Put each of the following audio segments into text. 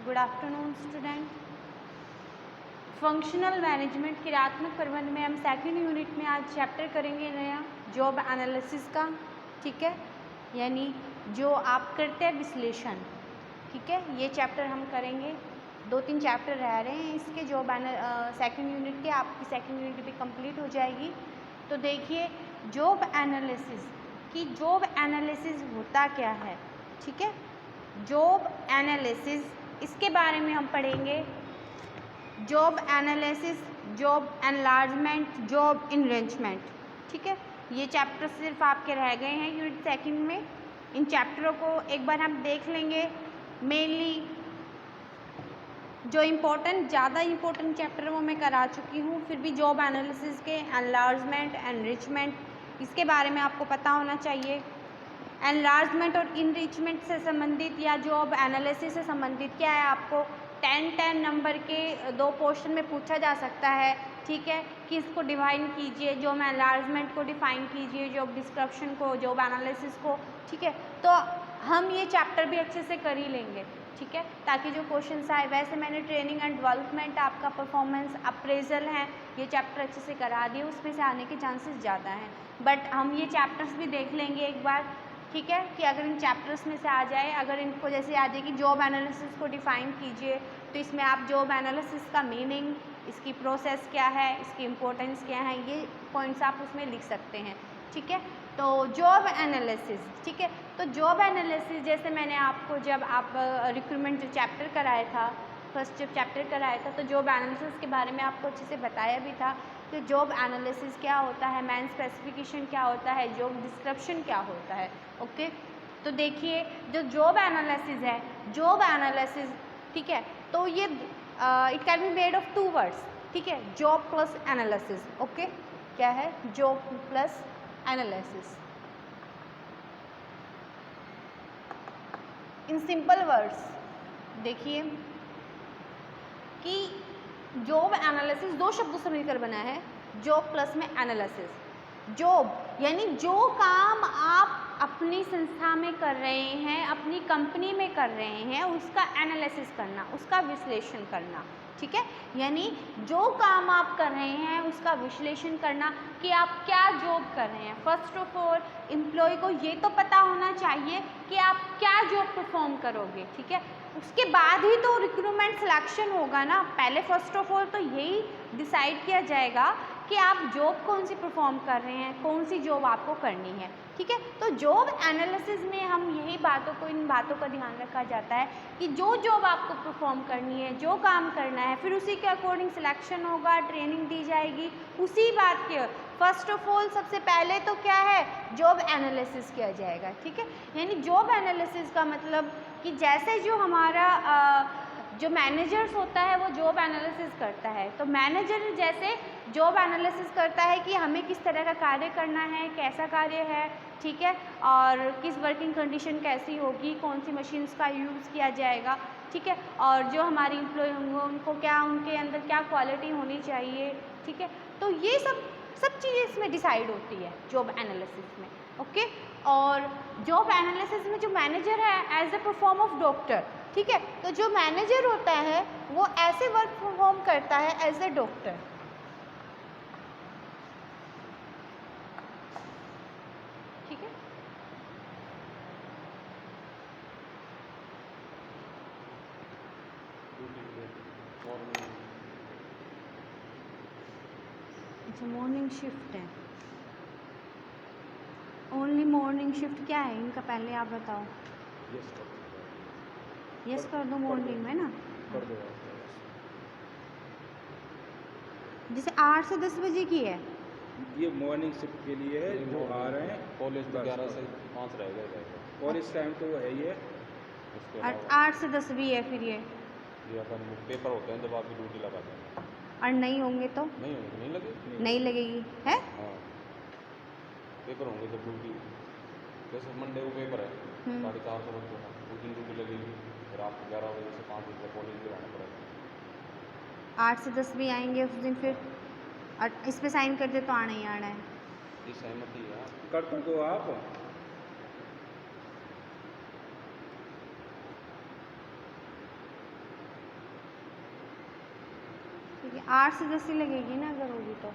Good afternoon student. Functional management क्रियात्मक प्रबंधन में हम सेकंड यूनिट में आज चैप्टर करेंगे नया जॉब एनालिसिस का। ठीक है, यानी जो आप करते हैं विश्लेषण। ठीक है, ये चैप्टर हम करेंगे। 2-3 चैप्टर रह रहे हैं इसके जॉब सेकंड यूनिट के, आपकी सेकंड यूनिट भी कंप्लीट हो जाएगी। तो देखिए जॉब एनालिसिस कि जॉब एनालिसिस होता क्या है। ठीक है, जॉब एनालिसिस इसके बारे में हम पढ़ेंगे। Job analysis, job enlargement, job enrichment. ठीक है, ये चैप्टर सिर्फ आपके रह गए हैं यूनिट सेकंड में। इन चैप्टरों को एक बार हम देख लेंगे। मेनली जो इम्पोर्टेंट ज़्यादा इम्पोर्टेंट चैप्टर वो मैं करा चुकी हूँ, फिर भी जॉब एनालिसिस के एनलार्जमेंट, एनरिचमेंट इसके बारे में आपको पता होना चाहिए। एनलार्जमेंट और इनरिचमेंट से संबंधित या जॉब एनालिसिस से संबंधित क्या है, आपको 10 नंबर के 2 क्वेश्चन में पूछा जा सकता है। ठीक है, कि इसको डिफाइन कीजिए, जॉब एनलार्जमेंट को डिफाइन कीजिए, जॉब डिस्क्रिप्शन को, जॉब एनालिसिस को। ठीक है, तो हम ये चैप्टर भी अच्छे से कर ही लेंगे। ठीक है, ताकि जो क्वेश्चन आए, वैसे मैंने ट्रेनिंग एंड डेवलपमेंट, आपका परफॉर्मेंस अप्रेजल है, ये चैप्टर अच्छे से करा दिए, उसमें से आने के चांसेस ज़्यादा हैं। बट हम ये चैप्टर्स भी देख लेंगे एक बार। ठीक है, कि अगर इन चैप्टर्स में से आ जाए, अगर इनको जैसे आ जाए कि जॉब एनालिसिस को डिफाइन कीजिए, तो इसमें आप जॉब एनालिसिस का मीनिंग, इसकी प्रोसेस क्या है, इसकी इम्पोर्टेंस क्या है, ये पॉइंट्स आप उसमें लिख सकते हैं। ठीक है, तो जॉब एनालिसिस। ठीक है, तो जॉब एनालिसिस जैसे मैंने आपको जब आप रिक्रूटमेंट जो चैप्टर कराया था, फर्स्ट जब चैप्टर कराया था, तो जॉब एनालिसिस के बारे में आपको अच्छे से बताया भी था कि जॉब एनालिसिस क्या होता है, मैन स्पेसिफिकेशन क्या होता है, जॉब डिस्क्रिप्शन क्या होता है। ओके, तो देखिए जो जॉब एनालिसिस है, जॉब एनालिसिस, ठीक है, तो ये it can be made of 2 words. ठीक है, जॉब प्लस एनालिसिस। ओके, क्या है, job plus analysis. In simple words देखिए कि जॉब एनालिसिस 2 शब्दों से मिलकर बना है, जॉब प्लस में एनालिसिस। जॉब यानी जो काम आप अपनी संस्था में कर रहे हैं, अपनी कंपनी में कर रहे हैं, उसका एनालिसिस करना, उसका विश्लेषण करना। ठीक है, यानी जो काम आप कर रहे हैं उसका विश्लेषण करना कि आप क्या जॉब कर रहे हैं। फर्स्ट ऑफ ऑल एम्प्लॉय को ये तो पता होना चाहिए कि आप क्या जॉब परफॉर्म करोगे। ठीक है, उसके बाद ही तो रिक्रूटमेंट सिलेक्शन होगा ना। पहले फर्स्ट ऑफ ऑल तो यही डिसाइड किया जाएगा कि आप जॉब कौन सी परफॉर्म कर रहे हैं, कौन सी जॉब आपको करनी है। ठीक है, तो जॉब एनालिसिस में हम यही इन बातों का ध्यान रखा जाता है कि जो जॉब आपको परफॉर्म करनी है, जो काम करना है, फिर उसी के अकॉर्डिंग सिलेक्शन होगा, ट्रेनिंग दी जाएगी उसी बात के। फर्स्ट ऑफ ऑल सबसे पहले तो क्या है, जॉब एनालिसिस किया जाएगा। ठीक है, यानी जॉब एनालिसिस का मतलब कि जैसे जो हमारा जो मैनेजर्स होता है वो जॉब एनालिसिस करता है, तो मैनेजर जैसे जॉब एनालिसिस करता है कि हमें किस तरह का कार्य करना है, कैसा कार्य है। ठीक है, और किस वर्किंग कंडीशन कैसी होगी, कौन सी मशीन्स का यूज़ किया जाएगा। ठीक है, और जो हमारी एम्प्लॉय होंगे उनको क्या, उनके अंदर क्या क्वालिटी होनी चाहिए। ठीक है, तो ये सब चीज़ें इसमें डिसाइड होती है जॉब एनालिसिस में। ओके, और जॉब एनालिसिस में जो मैनेजर है as a perform of doctor. ठीक है, तो जो मैनेजर होता है वो ऐसे वर्क परफॉर्म करता है एज ए डॉक्टर। ठीक है, अच्छा मॉर्निंग शिफ्ट है, ओनली मॉर्निंग शिफ्ट क्या है इनका, पहले आप बताओ। यस कर दो मॉर्निंग में ना, जैसे 8 से 10 बजे की है। ये मॉर्निंग शिफ्ट के लिए है, जो आ रहे हैं कॉलेज 11 से 5 रहेगा और इस टाइम तो वो है ही है। उसके 8 से 10 भी है फिर ये अपन पेपर होते हैं जब आपकी ड्यूटी लगाते हैं, और नहीं होंगे तो नहीं होंगे, नहीं लगे, नहीं लगेगी है। हाँ पेपर होंगे जब ड्यूटी, जैसे मंडे को पेपर है 4:30 बजे का, उस दिन ड्यूटी लगेगी, फिर आपको 11 बजे से 5 बजे तक कॉलेज में रहना पड़ेगा। 8 से 10 भी आएंगे उस दिन फिर, और इस पे साइन कर दे तो आना ही आना है। ये सहमति है आप? कर दो आप। ये 8 से 10 ही लगेगी ना अगर होगी तो,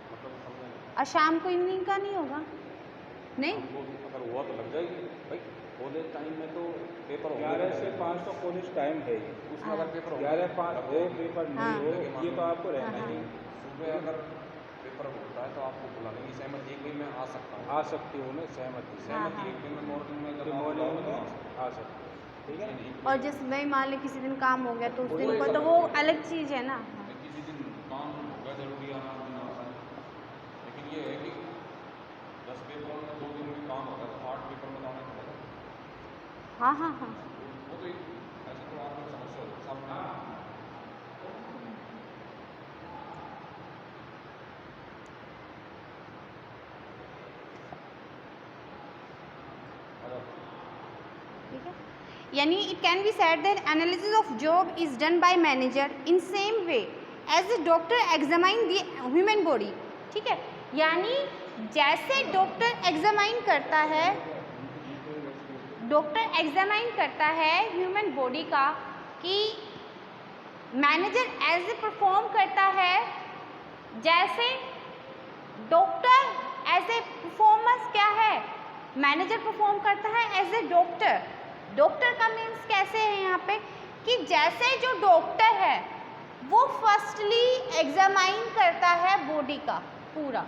मतलब समझे नहीं। और शाम को इवनिंग का नहीं होगा? नहीं, हमको अगर हुआ तो लग जाएगी भाई। कॉलेज टाइम में तो पेपर होगा 11 से 5 तो कॉलेज टाइम है ही। उसमें अगर पेपर होगा 11-5 हो पेपर हाँ। नहीं हो ये तो आपको रहना हाँ, ही। सुबह अगर पेपर होता है तो आपको बुला लेंगे, सहमत एक दिन में आ सकता हूँ। आ सकती हो ना सहमति से, हाँ, सहमत एक दिन में मॉर्निंग में कि अगर आप मॉर्निंग बुलाओ तो में आ सकता आ सकते हो, ठीक है। हूँ। नहीं, और जिस भाई मान लो किसी दिन काम हो गया तो उस वो दिन एक को तो अलग वो चीज़ है। अलग चीज़ है ना। हाँ। किसी दिन काम होगा जरूरी आना दिन आता है, लेकिन ये है कि 10 पेपरों में 2 दिन में काम होगा तो 8 पेपर में आना पड़ेगा। हाँ हाँ हाँ, वो तो एक ऐसे तो आपको समस्या हो सामने। ठीक है। यानी it can be said that analysis of job is done by manager in same way as a doctor examine the human body. ठीक है, यानी जैसे डॉक्टर एग्जामाइन करता है, डॉक्टर एग्जामाइन करता है ह्यूमन बॉडी का, कि मैनेजर एज ए परफॉर्म करता है, जैसे डॉक्टर एज ए परफॉर्मेंस क्या है, मैनेजर परफॉर्म करता है एज ए डॉक्टर। डॉक्टर का मीन्स कैसे है यहाँ पे, कि जैसे जो डॉक्टर है वो फर्स्टली एग्जामाइन करता है बॉडी का पूरा।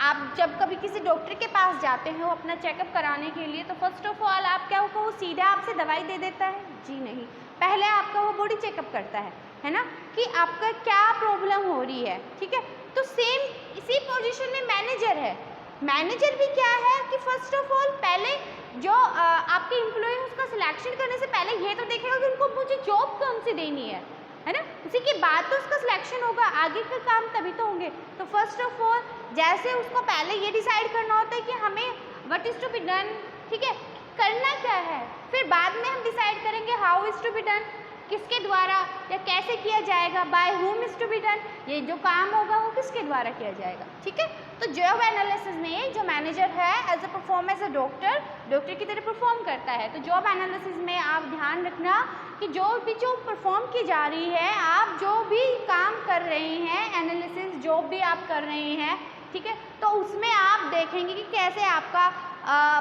आप जब कभी किसी डॉक्टर के पास जाते हो अपना चेकअप कराने के लिए, तो फर्स्ट ऑफ ऑल आप क्या होगा, वो सीधा आपसे दवाई दे देता है? जी नहीं, पहले आपका वो बॉडी चेकअप करता है ना, कि आपका क्या प्रॉब्लम हो रही है। ठीक है, तो सेम इसी पोजीशन में मैनेजर है। मैनेजर भी क्या है कि फर्स्ट ऑफ ऑल पहले जो आपके एम्प्लॉय है उसका सिलेक्शन करने से पहले ये तो देखेगा कि उनको मुझे जॉब कौन सी देनी है ना, उसी के बाद तो उसका सिलेक्शन होगा, आगे का काम तभी तो होंगे। तो फर्स्ट ऑफ ऑल जैसे उसको पहले ये डिसाइड करना होता है कि हमें what is to be done, ठीक है, करना क्या है, फिर बाद में हम डिसाइड करेंगे how is to be done, किसके द्वारा या कैसे किया जाएगा, by whom is to be done, ये जो काम होगा वो किसके द्वारा किया जाएगा। ठीक है, तो जॉब एनालिसिस में जो मैनेजर है as a perform as a doctor की तरह परफॉर्म करता है। तो जॉब एनालिसिस में आप ध्यान रखना कि जो परफॉर्म की जा रही है, आप जो भी काम कर रहे हैं, एनालिसिस जो भी आप कर रहे हैं, ठीक है, तो उसमें आप देखेंगे कि कैसे आपका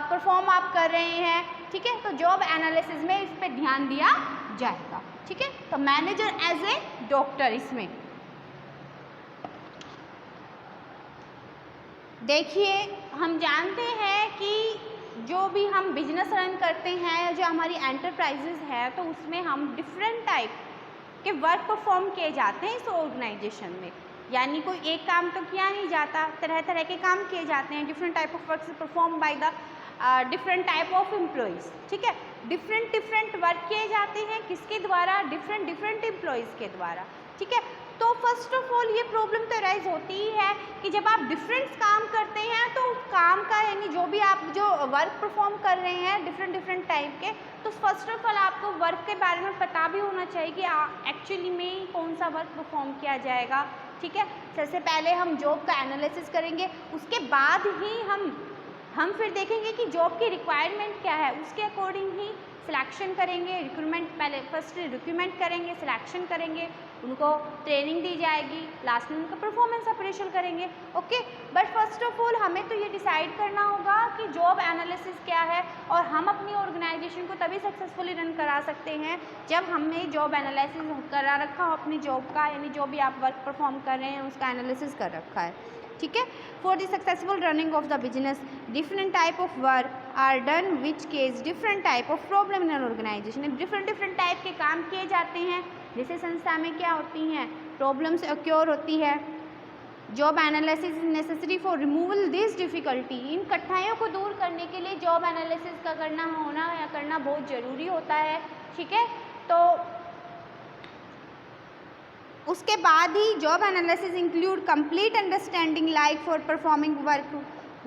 परफॉर्म आप कर रहे हैं। ठीक है, तो जॉब एनालिसिस में इस पर ध्यान दिया जाएगा। ठीक है, तो मैनेजर एज ए डॉक्टर, इसमें देखिए हम जानते हैं कि जो भी हम बिजनेस रन करते हैं या जो हमारी एंटरप्राइजेज है, तो उसमें हम डिफरेंट टाइप के वर्क परफॉर्म किए जाते हैं इस ऑर्गेनाइजेशन में। यानी कोई एक काम तो किया नहीं जाता, तरह तरह के काम किए जाते हैं, different type of work perform by the different type of employees. ठीक है, डिफरेंट वर्क किए जाते हैं, किसके द्वारा, डिफरेंट एम्प्लॉयज़ के द्वारा। ठीक है, तो फर्स्ट ऑफ ऑल ये प्रॉब्लम तो राइज होती ही है कि जब आप डिफरेंट काम करते हैं तो उस काम का, यानी जो भी आप जो वर्क परफॉर्म कर रहे हैं डिफरेंट टाइप के, तो फर्स्ट ऑफ ऑल आपको वर्क के बारे में पता भी होना चाहिए कि एक्चुअली में कौन सा वर्क परफॉर्म किया जाएगा। ठीक है, सबसे पहले हम जॉब का एनालिसिस करेंगे, उसके बाद ही हम फिर देखेंगे कि जॉब की रिक्वायरमेंट क्या है, उसके अकॉर्डिंग ही सिलेक्शन करेंगे, रिक्रूटमेंट, पहले फर्स्ट रिक्रूटमेंट करेंगे, सिलेक्शन करेंगे, उनको ट्रेनिंग दी जाएगी, लास्ट में उनका परफॉर्मेंस अप्रेशल करेंगे। Okay, but first of all हमें तो ये डिसाइड करना होगा कि जॉब एनालिसिस क्या है, और हम अपनी ऑर्गेनाइजेशन को तभी सक्सेसफुली रन करा सकते हैं जब हमने जॉब एनालिसिस करा रखा हो अपनी जॉब का, यानी जो भी आप वर्क परफॉर्म कर रहे हैं उसका एनालिसिस कर रखा है। ठीक है, for the successful running of the business different type of work are done which case different type of problem in an organisation. Different type के काम किए जाते हैं, जैसे संस्था में क्या होती हैं, प्रॉब्लम्स अक्योर होती है। Job analysis is necessary for removal this difficulty. इन कठिनाइयों को दूर करने के लिए जॉब एनालिसिस का करना बहुत ज़रूरी होता है। ठीक है, तो उसके बाद ही job analysis include complete understanding like for performing work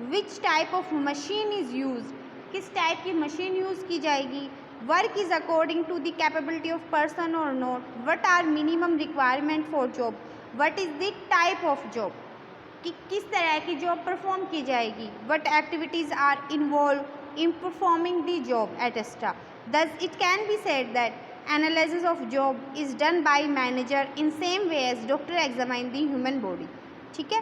which type of machine is use, किस टाइप की मशीन यूज़ की जाएगी, work is according to the capability of person और not, what are minimum requirement for job, what is the type of job, कि किस तरह की job perform की जाएगी, what activities are involve in performing the job etcetera. Thus it can be said that analysis of job is done by manager in same way as doctor examine the human body. ठीक है,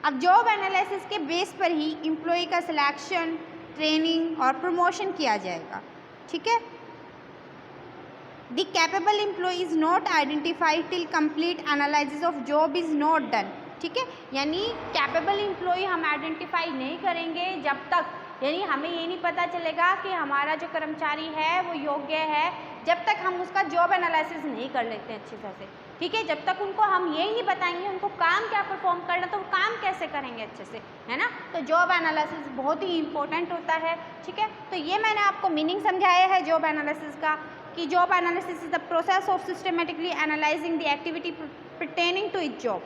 अब job analysis के base पर ही employ का selection, training और promotion किया जाएगा. ठीक है, the capable employ is not identified till complete analysis of job is not done. ठीक है, यानी कैपेबल एम्प्लॉय हम आइडेंटिफाई नहीं करेंगे जब तक, यानी हमें ये नहीं पता चलेगा कि हमारा जो कर्मचारी है वो योग्य है, जब तक हम उसका जॉब एनालिसिस नहीं कर लेते अच्छी तरह से. ठीक है, जब तक उनको हम यही नहीं बताएंगे उनको काम क्या परफॉर्म करना, तो वो काम कैसे करेंगे अच्छे से, है ना. तो जॉब एनालिसिस बहुत ही इंपॉर्टेंट होता है. ठीक है, तो ये मैंने आपको मीनिंग समझाया है जॉब एनालिसिस का, कि job analysis is the process of systematically analysing the activity pertaining to its job.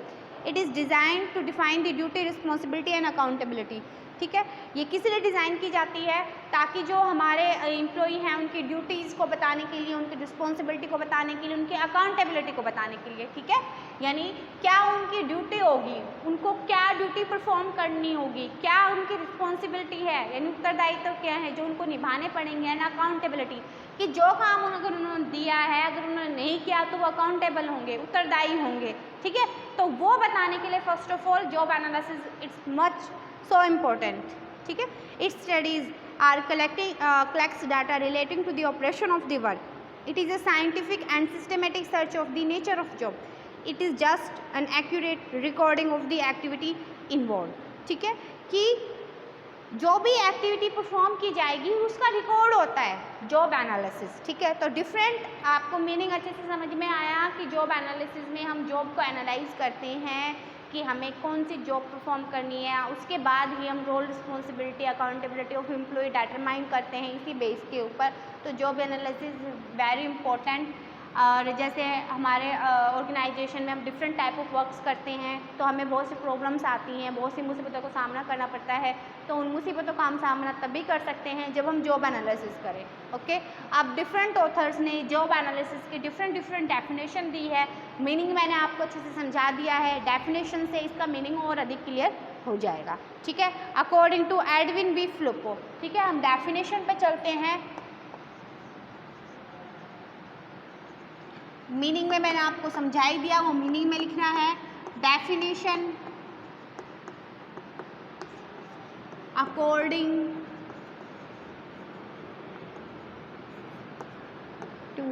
It is designed to define the duty, responsibility and accountability. ठीक है, ये किस लिए डिज़ाइन की जाती है, ताकि जो हमारे एम्प्लॉई हैं उनकी ड्यूटीज़ को बताने के लिए, उनकी रिस्पॉन्सिबिलिटी को बताने के लिए, उनकी अकाउंटेबिलिटी को बताने के लिए. ठीक है, यानी क्या उनकी ड्यूटी होगी, उनको क्या ड्यूटी परफॉर्म करनी होगी, क्या उनकी रिस्पॉन्सिबिलिटी है, यानी उत्तरदायित्व क्या है जो उनको निभाने पड़ेंगे, एंड अकाउंटेबिलिटी, कि जो काम अगर उन्होंने दिया है, अगर उन्होंने नहीं किया तो वो अकाउंटेबल होंगे, उत्तरदायी होंगे. ठीक है, तो वो बताने के लिए first of all job analysis it's much so important. ठीक है, its studies are collects data relating to the operation of the work. It is a scientific and systematic search of the nature of job. It is just an accurate recording of the activity involved. ठीक है, कि जो भी activity perform की जाएगी उसका record होता है जॉब एनालिसिस. ठीक है, तो डिफरेंट आपको मीनिंग अच्छे से समझ में आया कि जॉब एनालिसिस में हम जॉब को एनालाइज करते हैं कि हमें कौन सी जॉब परफॉर्म करनी है, उसके बाद ही हम role, responsibility, accountability of employ determine करते हैं इसी बेस के ऊपर. तो जॉब एनालिसिस वेरी इंपॉर्टेंट. और जैसे हमारे ऑर्गेनाइजेशन में हम डिफरेंट टाइप ऑफ वर्क्स करते हैं, तो हमें बहुत सी प्रॉब्लम्स आती हैं, बहुत सी मुसीबतों का सामना करना पड़ता है. तो उन मुसीबतों का हम सामना तभी कर सकते हैं जब हम जॉब एनालिसिस करें. ओके, अब डिफरेंट ऑथर्स ने जॉब एनालिसिस की डिफरेंट डेफिनेशन दी है. मीनिंग मैंने आपको अच्छे से समझा दिया है. डेफिनेशन से इसका मीनिंग और अधिक क्लियर हो जाएगा. ठीक है, अकॉर्डिंग टू एडविन बी फ्लूको. ठीक है, हम डेफिनेशन पे चलते हैं. मीनिंग में मैंने आपको समझा ही दिया, वो मीनिंग में लिखना है. Definition according to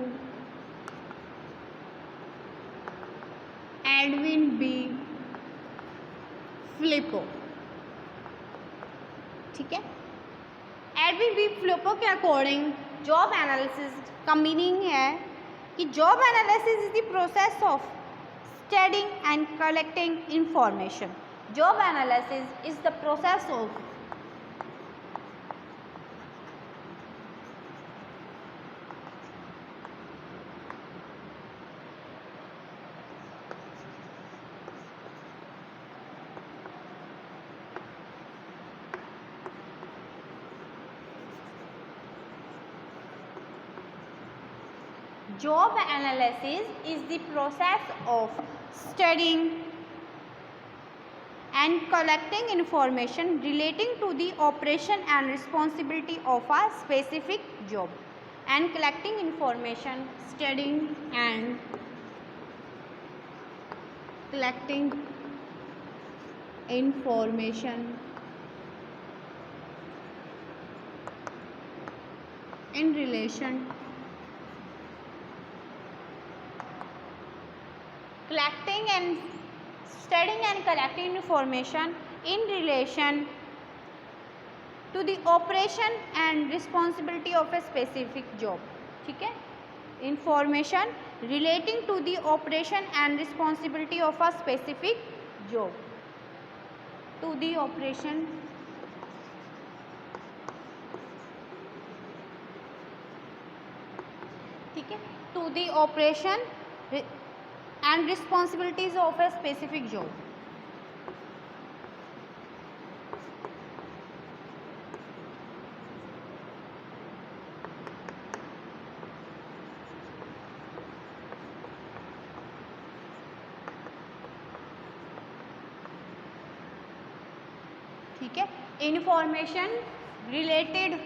Edwin B Flippo. ठीक है, एडविन बी फ्लिपो के अकॉर्डिंग जॉब एनालिसिस का मीनिंग है कि job analysis is the process of studying and collecting information. Job analysis is the process of Job analysis is the process of studying and collecting information relating to the operation and responsibility of a specific job. And collecting information, studying and collecting information in relation collecting and studying and collecting information in relation to the operation and responsibility of a specific job. ठीक है, information relating to the operation and responsibility of a specific job. To the operation ठीक है, to the operation and responsibilities of a specific job. ठीक है, information related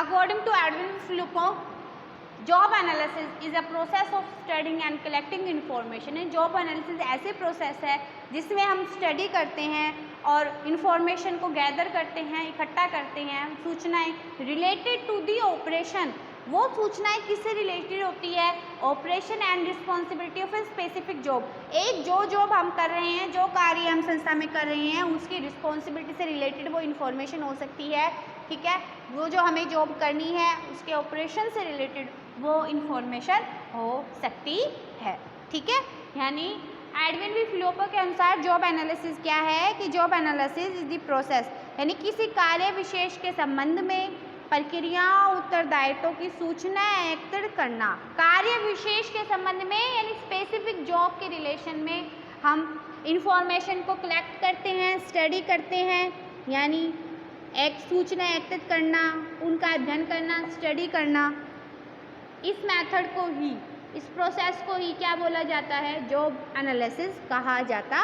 According to Edwin Filipo, job analysis is a process of studying and collecting information है। Job analysis ऐसे process है जिसमें हम study करते हैं और इन्फॉर्मेशन को गैदर करते हैं, इकट्ठा करते हैं, सूचनाएं रिलेटेड टू दी ऑपरेशन। वो सूचनाएं किससे रिलेटेड होती है? Operation and responsibility of a specific job. एक जो जॉब हम कर रहे हैं, जो कार्य हम संस्था में कर रहे हैं, उसकी रिस्पॉन्सिबिलिटी से रिलेटेड वो इन्फॉर्मेशन हो सकती है। ठीक है, वो जो हमें जॉब करनी है उसके ऑपरेशन से रिलेटेड वो इन्फॉर्मेशन हो सकती है। ठीक है, यानी एडविन वी फिलिपो के अनुसार जॉब एनालिसिस क्या है कि job analysis is the process, यानी किसी कार्य विशेष के संबंध में प्रक्रियाओं, उत्तरदायित्वों की सूचना एकत्रित करना। कार्य विशेष के संबंध में यानी स्पेसिफिक जॉब के रिलेशन में हम इंफॉर्मेशन को कलेक्ट करते हैं, स्टडी करते हैं, यानी एक सूचना एकत्रित करना, उनका अध्ययन करना, स्टडी करना। इस मेथड को ही, इस प्रोसेस को ही क्या बोला जाता है? जॉब एनालिसिस कहा जाता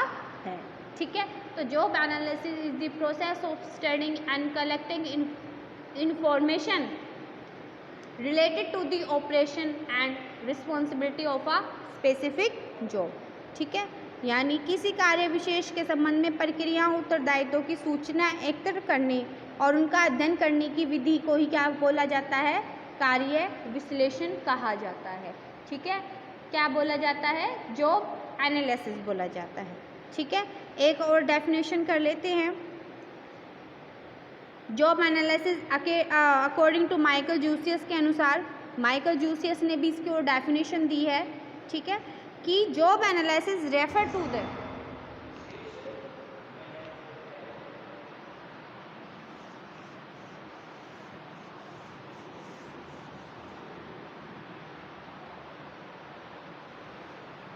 है। ठीक है, तो job analysis is the process of studying and collecting information related to the operation and responsibility of a specific job. ठीक है, यानी किसी कार्य विशेष के संबंध में प्रक्रियाओं, उत्तरदायित्वों की सूचना एकत्रित करने और उनका अध्ययन करने की विधि को ही क्या बोला जाता है? कार्य विश्लेषण कहा जाता है। ठीक है, क्या बोला जाता है? जॉब एनालिसिस बोला जाता है। ठीक है, एक और डेफिनेशन कर लेते हैं। Job analysis according to Michael Jucius के अनुसार, माइकल जूसियस ने भी इसकी और डेफिनेशन दी है। ठीक है, कि job analysis refer to the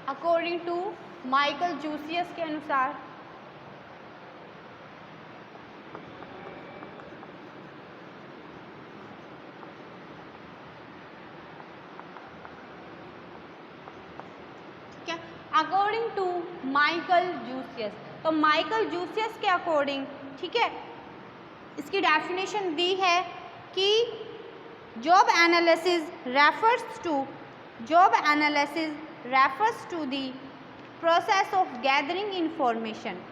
according to Michael Jucius के अनुसार क्या? अकॉर्डिंग टू माइकल जूसियस, तो माइकल जूसियस के अकॉर्डिंग, ठीक है, इसकी डेफिनेशन दी है कि job analysis refers to the process of gathering information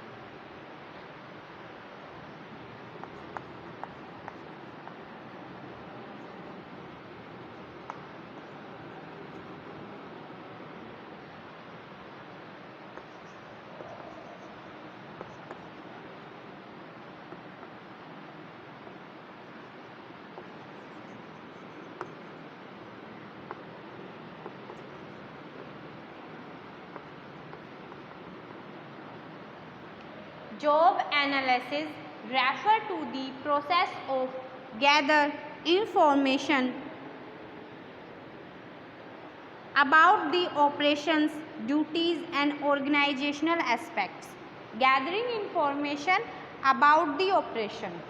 Job analysis refer to the process of gather information about the operations, duties and organizational aspects. Gathering information about the operation.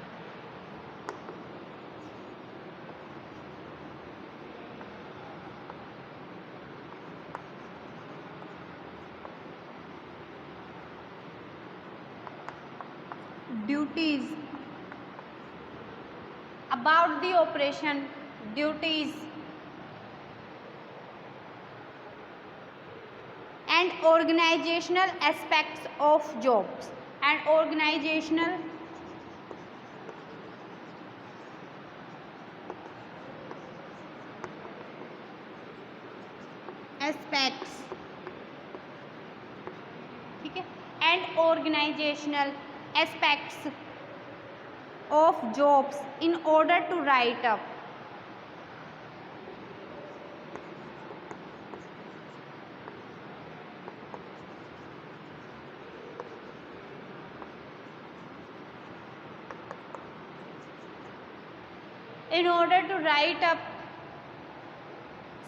Duties about the operation, duties and organizational aspects of jobs and organizational aspects, ठीक है, and organizational aspects of jobs in order to write up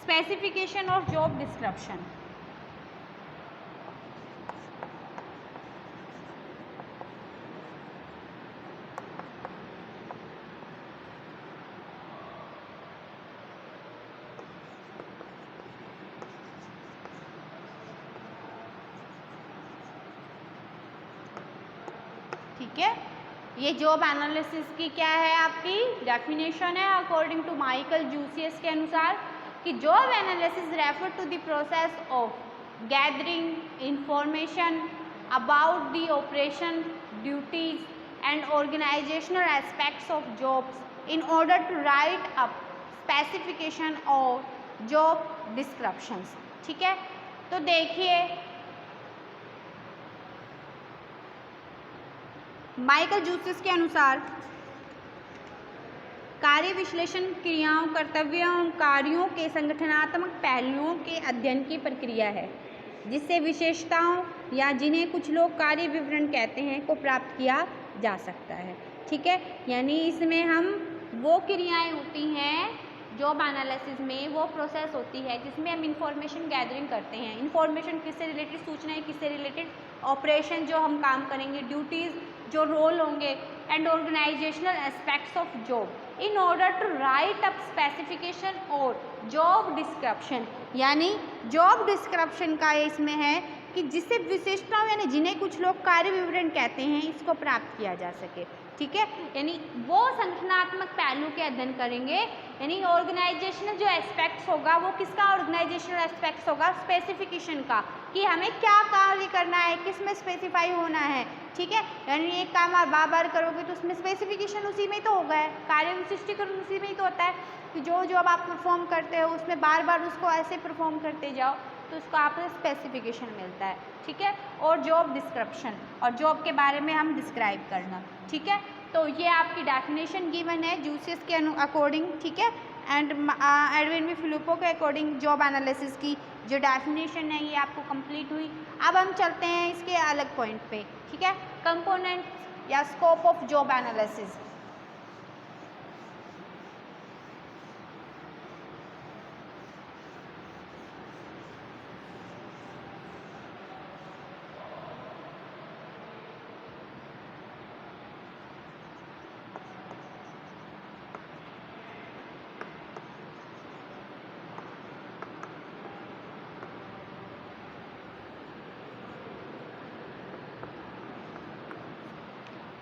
specification of job description. ठीक है, ये job analysis की क्या है आपकी definition है अकॉर्डिंग टू माइकल जूसियस के अनुसार कि job analysis refer to the process of gathering information about the operation duties and organisational aspects of jobs in order to write up specification और job descriptions. ठीक है, तो देखिए Michael Jucius के अनुसार कार्य विश्लेषण क्रियाओं, कर्तव्यों और कार्यों के संगठनात्मक पहलुओं के अध्ययन की प्रक्रिया है जिससे विशेषताओं या जिन्हें कुछ लोग कार्य विवरण कहते हैं को प्राप्त किया जा सकता है। ठीक है, यानी इसमें हम वो क्रियाएं होती हैं जॉब एनालिसिस में, वो प्रोसेस होती है जिसमें हम इंफॉर्मेशन गैदरिंग करते हैं। इंफॉर्मेशन किससे रिलेटेड, सूचनाएं किससे रिलेटेड, ऑपरेशन जो हम काम करेंगे, ड्यूटीज़ जो रोल होंगे and organisational aspects of job in order to write up specification और जॉब डिस्क्रिप्शन। यानी जॉब डिस्क्रिप्शन का इसमें है कि जिससे विशेषताओं यानी जिन्हें कुछ लोग कार्य विवरण कहते हैं इसको प्राप्त किया जा सके। ठीक है, यानी वो संगठनात्मक पहलू के अध्ययन करेंगे, यानी ऑर्गेनाइजेशनल जो एस्पेक्ट्स होगा वो किसका ऑर्गेनाइजेशनल एस्पेक्ट्स होगा, स्पेसिफिकेशन का, कि हमें क्या कार्य करना है, किस में स्पेसिफाई होना है। ठीक है, यानी एक काम आप बार बार करोगे तो उसमें स्पेसिफिकेशन उसी में ही तो होगा, है कार्य विशिष्टीकरण उसी में ही तो होता है कि जो जॉब आप परफॉर्म करते हो उसमें बार बार उसको ऐसे परफॉर्म करते जाओ तो उसको आपको स्पेसिफिकेशन मिलता है। ठीक है, और जॉब डिस्क्रिप्शन और जॉब के बारे में हम डिस्क्राइब करना। ठीक है, तो ये आपकी डेफिनेशन गिवन है जूसियस के अकॉर्डिंग। ठीक है, एंड एडविन फिलिपो के अकॉर्डिंग जॉब एनालिसिस की जो डेफिनेशन है ये आपको कंप्लीट हुई। अब हम चलते हैं इसके अलग पॉइंट पे। ठीक है, कंपोनेंट्स या scope of job analysis.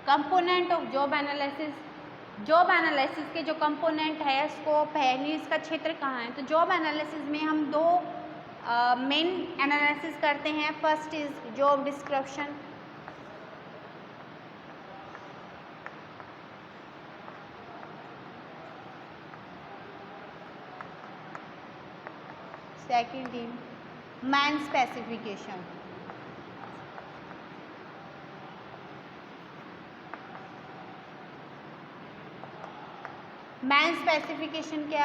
Component of job analysis. Job analysis के जो कंपोनेंट है, स्कोप है, यानी इसका क्षेत्र कहाँ है, तो जॉब एनालिसिस में हम दो मेन एनालिसिस करते हैं। First is job description, second is man specification. Man specification क्या,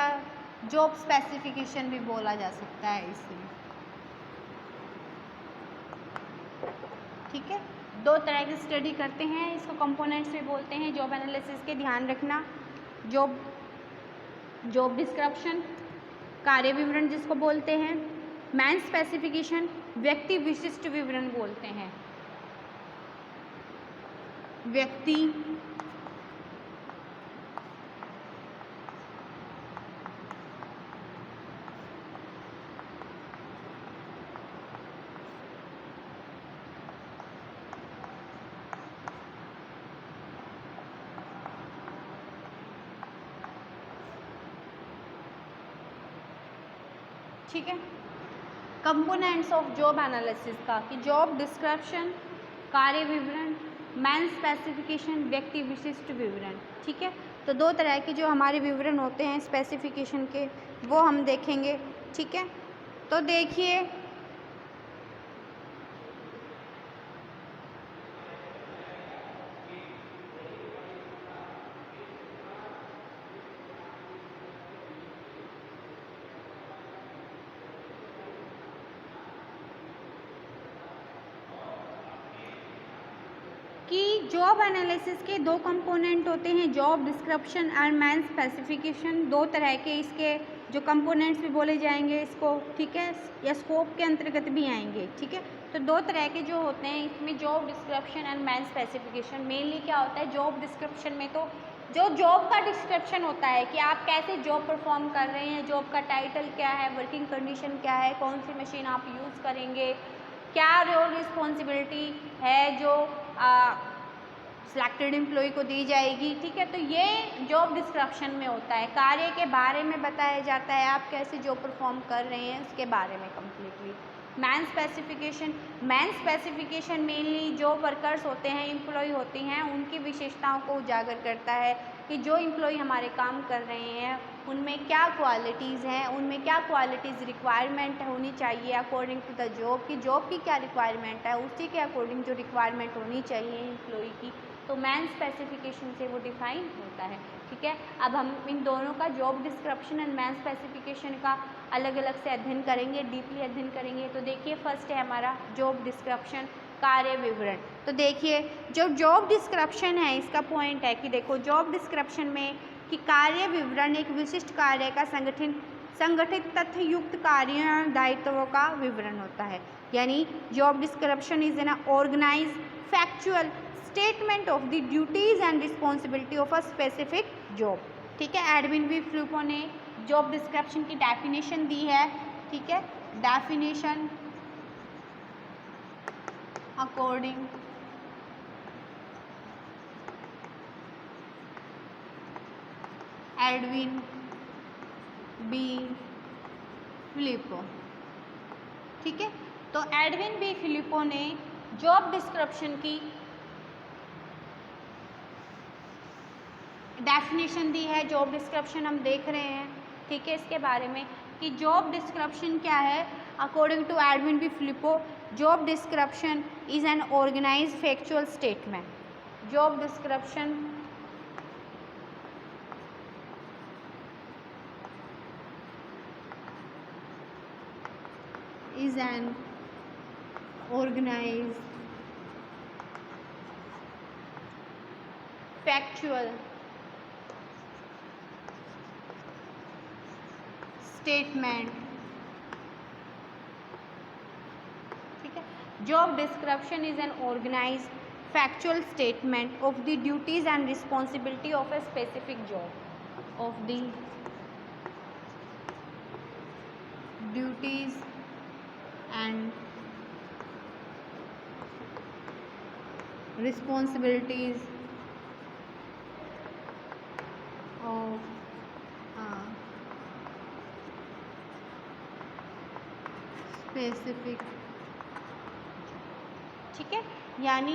जॉब स्पेसिफिकेशन भी बोला जा सकता है इसे। ठीक है, दो तरह की स्टडी करते हैं, इसको कंपोनेंट्स भी बोलते हैं जॉब एनालिसिस के, ध्यान रखना। जॉब डिस्क्रिप्शन कार्य विवरण जिसको बोलते हैं, मैन स्पेसिफिकेशन व्यक्ति विशिष्ट विवरण बोलते हैं, व्यक्ति ठीक है। कंपोनेंट्स ऑफ जॉब एनालिसिस का कि जॉब डिस्क्रिप्शन, कार्य विवरण, मैन स्पेसिफिकेशन, व्यक्ति विशिष्ट विवरण। ठीक है, तो दो तरह के जो हमारे विवरण होते हैं स्पेसिफिकेशन के वो हम देखेंगे। ठीक है, तो देखिए कि जॉब एनालिसिस के दो कंपोनेंट होते हैं, जॉब डिस्क्रिप्शन और मैन स्पेसिफिकेशन। दो तरह के इसके जो कंपोनेंट्स भी बोले जाएंगे इसको। ठीक है, या स्कोप के अंतर्गत भी आएंगे। ठीक है, तो दो तरह के जो होते हैं इसमें job description and man specification. Mainly क्या होता है जॉब डिस्क्रिप्शन में, तो जो जॉब का डिस्क्रिप्शन होता है कि आप कैसे जॉब परफॉर्म कर रहे हैं, जॉब का टाइटल क्या है, वर्किंग कंडीशन क्या है, कौन सी मशीन आप यूज़ करेंगे, क्या रोल रिस्पॉन्सिबिलिटी है जो सिलेक्टेड एम्प्लॉय को दी जाएगी, ठीक है। तो ये जॉब डिस्क्रिप्शन में होता है, कार्य के बारे में बताया जाता है, आप कैसे जॉब परफॉर्म कर रहे हैं उसके बारे में कम्प्लीटली। मैन स्पेसिफिकेशन मेनली जो वर्कर्स होते हैं, एम्प्लॉय होती हैं, उनकी विशेषताओं को उजागर करता है कि जो एम्प्लॉय हमारे काम कर रहे हैं उनमें क्या क्वालिटीज़ हैं, उनमें क्या क्वालिटीज़ रिक्वायरमेंट होनी चाहिए अकॉर्डिंग टू द जॉब, कि जॉब की क्या रिक्वायरमेंट है, उसी के अकॉर्डिंग जो रिक्वायरमेंट होनी चाहिए एम्प्लॉय की, तो मैन स्पेसिफिकेशन से वो डिफाइन होता है, ठीक है। अब हम इन दोनों का job description and man specification का अलग अलग से अध्ययन करेंगे, डीपली अध्ययन करेंगे। तो देखिए फर्स्ट है हमारा जॉब डिस्क्रिप्शन, कार्य विवरण। तो देखिए जो जॉब डिस्क्रिप्शन है इसका पॉइंट है कि देखो जॉब डिस्क्रिप्शन में कि कार्य विवरण एक विशिष्ट कार्य का संगठित तथ्ययुक्त कार्य दायित्वों का विवरण होता है। यानी job description is an organise factual statement of the duties and responsibility of a specific job, ठीक है। एडविन वी फिलिपो ने जॉब डिस्क्रिप्शन की डेफिनेशन दी है, ठीक है। Definition according Edwin B Flippo, ठीक है। तो एडविन बी फिलिपो ने जॉब डिस्क्रिप्शन की डेफिनेशन दी है। जॉब डिस्क्रिप्शन हम देख रहे हैं, ठीक है, इसके बारे में कि जॉब डिस्क्रिप्शन क्या है। According to Edwin B Flippo, job description is an organised factual statement. Job description is an organized factual statement, ठीक है। Job description is an organised factual statement of the duties and responsibility of a specific job, of the duties and responsibilities of a specific, ठीक है। यानी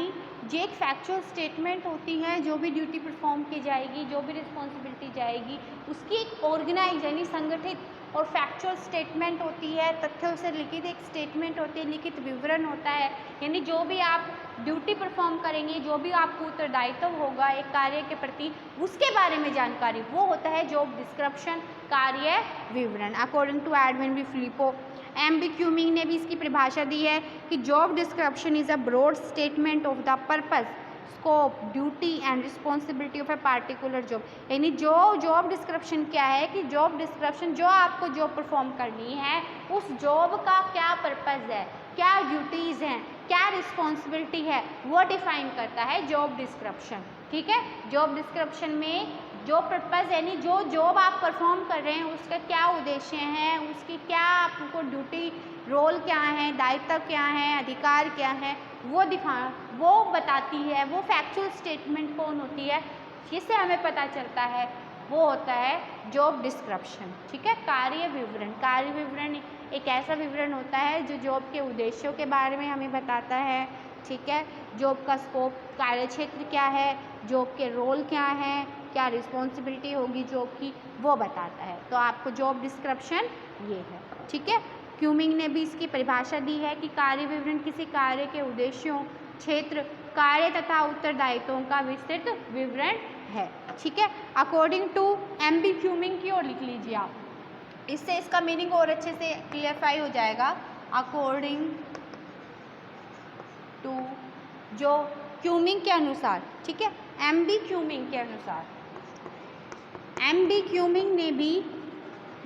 ये एक factual statement होती है, जो भी ड्यूटी परफॉर्म की जाएगी, जो भी रिस्पॉन्सिबिलिटी जाएगी, उसकी एक ऑर्गेनाइज यानी संगठित और फैक्चुअल स्टेटमेंट होती है, तथ्यों से लिखित एक स्टेटमेंट होती है, लिखित विवरण होता है। यानी जो भी आप ड्यूटी परफॉर्म करेंगे, जो भी आपको उत्तरदायित्व होगा एक कार्य के प्रति, उसके बारे में जानकारी, वो होता है जॉब डिस्क्रिप्शन, कार्य विवरण। According to Edwin B Flippo, M B. Cumming ने भी इसकी परिभाषा दी है कि job description is a broad statement of the purpose, scope, duty and responsibility of a particular job. यानी जो जॉब डिस्क्रिप्शन क्या है कि जॉब डिस्क्रिप्शन जो आपको जॉब परफॉर्म करनी है उस जॉब का क्या पर्पस है, क्या ड्यूटीज़ हैं, क्या रिस्पॉन्सिबिलिटी है, वो डिफाइन करता है जॉब डिस्क्रिप्शन, ठीक है। जॉब डिस्क्रिप्शन में जो पर्पस यानी जो जॉब आप परफॉर्म कर रहे हैं उसका क्या उद्देश्य है, उसकी क्या आपको ड्यूटी, रोल क्या है, दायित्व क्या है, अधिकार क्या है, वो बताती है। वो फैक्चुअल स्टेटमेंट कौन होती है जिससे हमें पता चलता है, वो होता है जॉब डिस्क्रिप्शन, ठीक है। कार्य विवरण, कार्य विवरण एक ऐसा विवरण होता है जो जॉब के उद्देश्यों के बारे में हमें बताता है, ठीक है। जॉब का स्कोप, कार्य क्षेत्र क्या है, जॉब के रोल क्या है, क्या रिस्पॉन्सिबिलिटी होगी जॉब की, वो बताता है। तो आपको जॉब डिस्क्रिप्शन ये है, ठीक है। क्यूमिंग ने भी इसकी परिभाषा दी है कि कार्य विवरण किसी कार्य के उद्देश्यों, क्षेत्र, कार्य तथा उत्तरदायित्वों का विस्तृत विवरण है, ठीक है। According to MB. क्यूमिंग की ओर लिख लीजिए आप, इससे इसका मीनिंग और अच्छे से क्लियरफाई हो जाएगा। अकॉर्डिंग टू, जो क्यूमिंग के अनुसार, ठीक है, एम.बी. क्यूमिंग के अनुसार, एम.बी. क्यूमिंग ने भी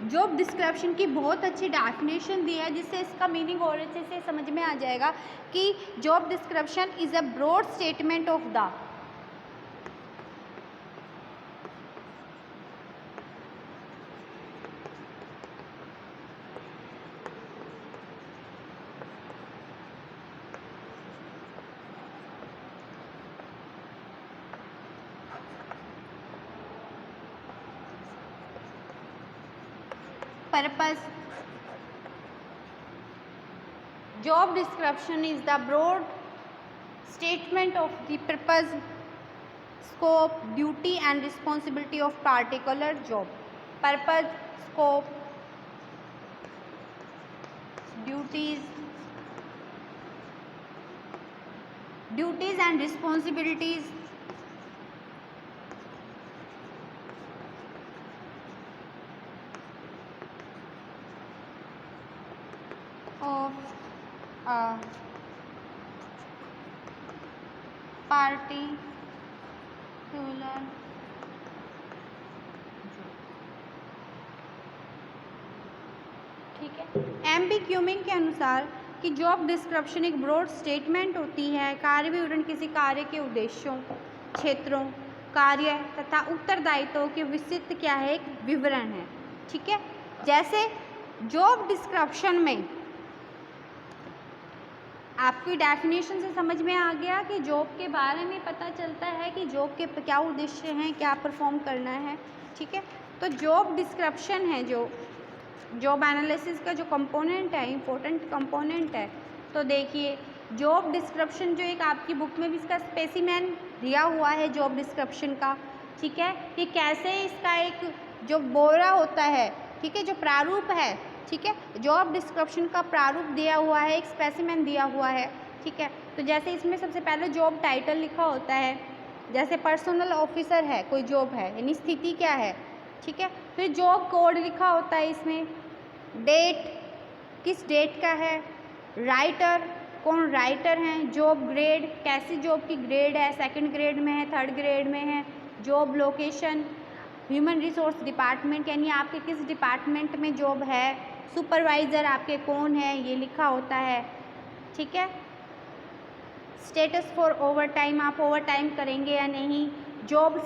जॉब डिस्क्रिप्शन की बहुत अच्छी डेफिनेशन दी है, जिससे इसका मीनिंग और अच्छे से समझ में आ जाएगा कि job description is a broad statement of the purpose, job description is the broad statement of the purpose, scope, duty and responsibility of particular job. Purpose, scope, duties and responsibilities of a particular ठीक है। एम्बिक्यूमिंग के अनुसार कि job description एक broad statement होती है, कार्य विवरण किसी कार्य के उद्देश्यों, क्षेत्रों, कार्य तथा उत्तरदायित्वों के विस्तृत क्या है, एक विवरण है। ठीक है, जैसे जॉब डिस्क्रिप्शन में आपकी डेफिनेशन से समझ में आ गया कि जॉब के बारे में पता चलता है कि जॉब के क्या उद्देश्य हैं, क्या परफॉर्म करना है। ठीक है, तो जॉब डिस्क्रिप्शन है जो जॉब एनालिसिस का जो कंपोनेंट है, इम्पोर्टेंट कंपोनेंट है। तो देखिए जॉब डिस्क्रिप्शन जो एक आपकी बुक में भी इसका स्पेसिमेन दिया हुआ है जॉब डिस्क्रिप्शन का। ठीक है, कि कैसे इसका एक जो बोरा होता है, ठीक है, जो प्रारूप है, ठीक है, जॉब डिस्क्रिप्शन का प्रारूप दिया हुआ है, एक स्पेसिमेन दिया हुआ है। ठीक है, तो जैसे इसमें सबसे पहले जॉब टाइटल लिखा होता है, जैसे पर्सनल ऑफिसर है, कोई जॉब है यानी स्थिति क्या है। ठीक है, फिर जॉब कोड लिखा होता है, इसमें डेट किस डेट का है, राइटर कौन राइटर हैं, जॉब ग्रेड कैसी जॉब की ग्रेड है, सेकंड ग्रेड में है, थर्ड ग्रेड में है, job location, human resource department यानी आपके किस डिपार्टमेंट में जॉब है, सुपरवाइज़र आपके कौन है, ये लिखा होता है। ठीक है, स्टेटस फॉर ओवर टाइम, आप ओवर टाइम करेंगे या नहीं, जॉब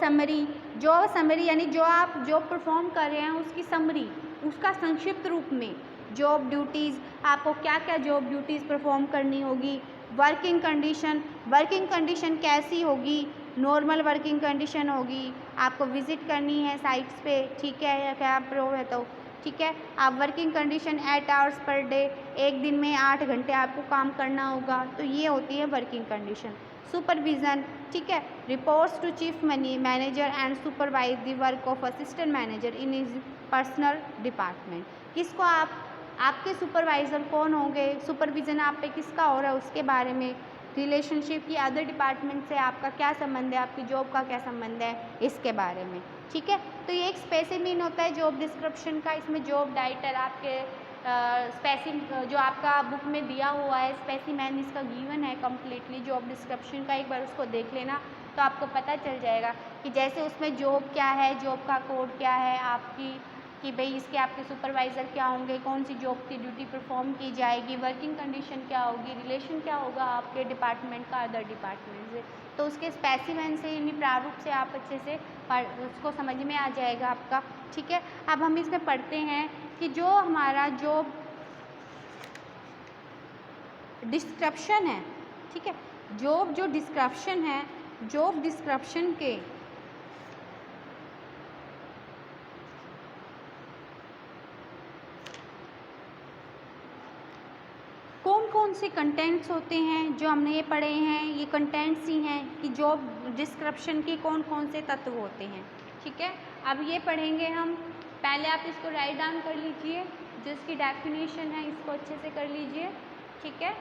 समरी यानी जो आप जॉब परफॉर्म कर रहे हैं उसकी समरी, उसका संक्षिप्त रूप में, जॉब ड्यूटीज़, आपको क्या क्या जॉब ड्यूटीज़ परफॉर्म करनी होगी, वर्किंग कंडीशन कैसी होगी, नॉर्मल वर्किंग कंडीशन होगी, आपको विज़िट करनी है साइट्स पे, ठीक है, या क्या प्रो है तो ठीक है, आप working condition 8 hours per day, एक दिन में 8 घंटे आपको काम करना होगा, तो ये होती है वर्किंग कंडीशन। सुपरविज़न, ठीक है, reports to chief manager and supervise the work of assistant manager in his personal department. किसको आपके सुपरवाइज़र कौन होंगे, सुपरविज़न आप पे किसका हो रहा है उसके बारे में, रिलेशनशिप की अदर डिपार्टमेंट से आपका क्या संबंध है, आपकी जॉब का क्या संबंध है, इसके बारे में। ठीक है, तो ये एक स्पेसिमेन होता है जॉब डिस्क्रिप्शन का। इसमें जॉब टाइटल आपके जो आपका बुक में दिया हुआ है स्पेसिमेन, इसका गिवन है कम्प्लीटली जॉब डिस्क्रिप्शन का। एक बार उसको देख लेना तो आपको पता चल जाएगा कि जैसे उसमें जॉब क्या है, जॉब का कोड क्या है आपकी, कि भाई इसके आपके सुपरवाइज़र क्या होंगे, कौन सी जॉब की ड्यूटी परफॉर्म की जाएगी, वर्किंग कंडीशन क्या होगी, रिलेशन क्या होगा आपके डिपार्टमेंट का अदर डिपार्टमेंट से। तो उसके स्पेसिमेन से यानी प्रारूप से आप अच्छे से उसको समझ में आ जाएगा आपका। ठीक है, अब हम इसमें पढ़ते हैं कि जो हमारा जॉब डिस्क्रिप्शन है, ठीक है, जो डिस्क्रिप्शन है, जॉब डिस्क्रिप्शन के कौन कौन से कंटेंट्स होते हैं जो हमने ये पढ़े हैं, ये कंटेंट्स ही हैं कि जॉब डिस्क्रिप्शन के कौन कौन से तत्व होते हैं। ठीक है, अब ये पढ़ेंगे हम। पहले आप इसको राइट डाउन कर लीजिए, जिसकी डेफिनेशन है इसको अच्छे से कर लीजिए। ठीक है,